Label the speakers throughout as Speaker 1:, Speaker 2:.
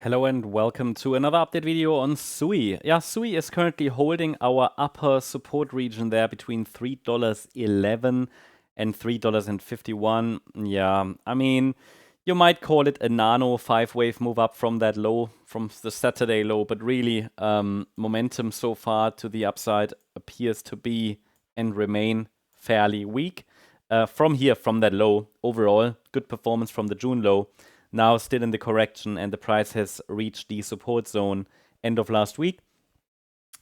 Speaker 1: Hello and welcome to another update video on SUI. Yeah, SUI is currently holding our upper support region there between $3.11 and $3.51. Yeah, I mean, you might call it a nano 5-wave move up from that low, from the Saturday low, but really momentum so far to the upside appears to be and remain fairly weak. From that low, overall, good performance from the June low. Now still in the correction, and the price has reached the support zone end of last week.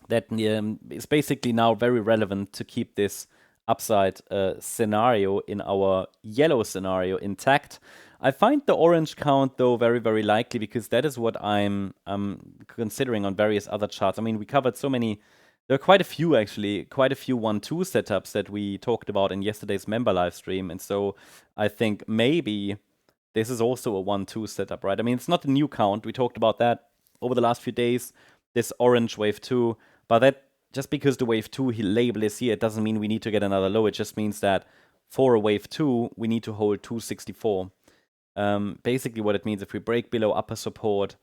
Speaker 1: That is basically now very relevant to keep this upside scenario in our yellow scenario intact. I find the orange count, though, very, very likely, because that is what I'm considering on various other charts. I mean, we covered so many. There are quite a few, actually, quite a few 1-2 setups that we talked about in yesterday's member live stream. And so I think maybe this is also a 1-2 setup, right? I mean, it's not a new count. We talked about that over the last few days, this orange wave 2. But that, just because the wave 2 label is here, it doesn't mean we need to get another low. It just means that for a wave 2, we need to hold 264. Basically what it means, if we break below upper support,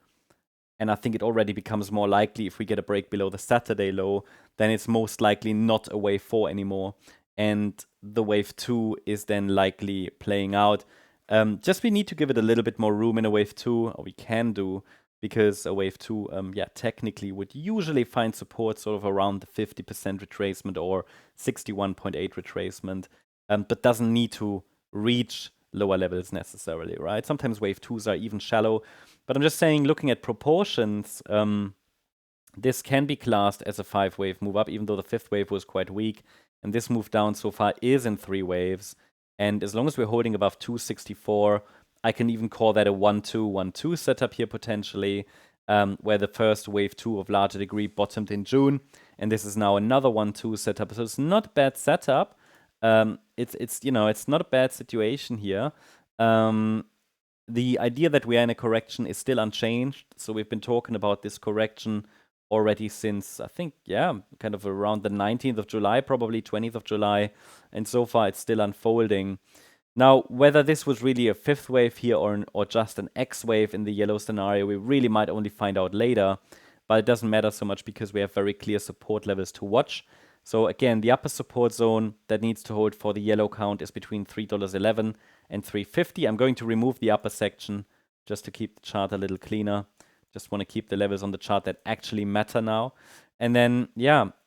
Speaker 1: and I think it already becomes more likely if we get a break below the Saturday low, then it's most likely not a wave 4 anymore. And the wave 2 is then likely playing out. Just we need to give it a little bit more room in a wave 2, or we can do, because a wave 2, technically would usually find support sort of around the 50% retracement or 61.8 retracement, but doesn't need to reach lower levels necessarily, right? Sometimes wave 2s are even shallow, but I'm just saying, looking at proportions, this can be classed as a 5-wave move up, even though the 5th wave was quite weak, and this move down so far is in 3 waves. And as long as we're holding above 264, I can even call that a 1-2 setup here potentially, where the first wave 2 of larger degree bottomed in June, and this is now another 1-2 setup. So it's not a bad setup. It's not a bad situation here. The idea that we are in a correction is still unchanged. So we've been talking about this correction already since, I think, kind of around the 19th of July, probably 20th of July. And so far, it's still unfolding. Now, whether this was really a 5th wave here or just an X wave in the yellow scenario, we really might only find out later. But it doesn't matter so much because we have very clear support levels to watch. So again, the upper support zone that needs to hold for the yellow count is between $3.11 and $3.50. I'm going to remove the upper section just to keep the chart a little cleaner. Just want to keep the levels on the chart that actually matter now. And then,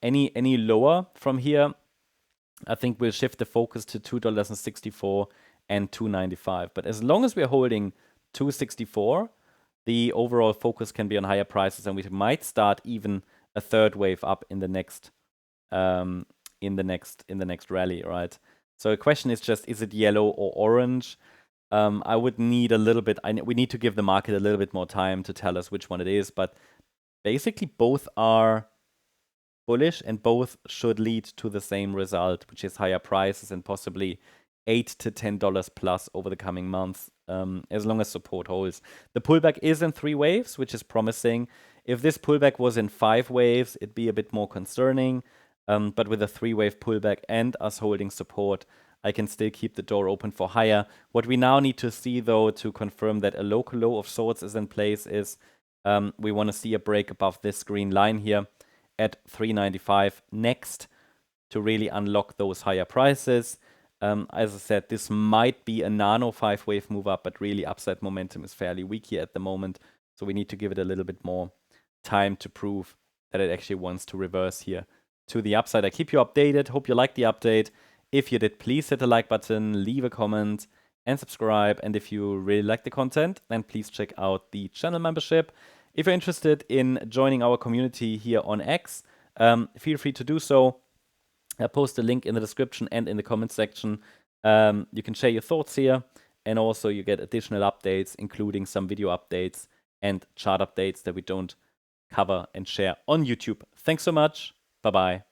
Speaker 1: any lower from here, I think we'll shift the focus to $2.64 and $2.95. But as long as we're holding $2.64, the overall focus can be on higher prices, and we might start even a 3rd wave up in the next rally, right? So the question is just, is it yellow or orange? I would need a little bit, we need to give the market a little bit more time to tell us which one it is, but basically both are bullish and both should lead to the same result, which is higher prices and possibly $8 to $10 plus over the coming months, as long as support holds. The pullback is in 3 waves, which is promising. If this pullback was in 5 waves, it'd be a bit more concerning, but with a 3-wave pullback and us holding support, I can still keep the door open for higher. What we now need to see, though, to confirm that a local low of sorts is in place is we want to see a break above this green line here at 395 next to really unlock those higher prices. As I said, this might be a nano 5-wave move up, but really upside momentum is fairly weak here at the moment. So we need to give it a little bit more time to prove that it actually wants to reverse here to the upside. I keep you updated. Hope you liked the update. If you did, please hit the like button, leave a comment, and subscribe. And if you really like the content, then please check out the channel membership. If you're interested in joining our community here on X, feel free to do so. I'll post a link in the description and in the comment section. You can share your thoughts here, and also you get additional updates, including some video updates and chart updates that we don't cover and share on YouTube. Thanks so much. Bye-bye.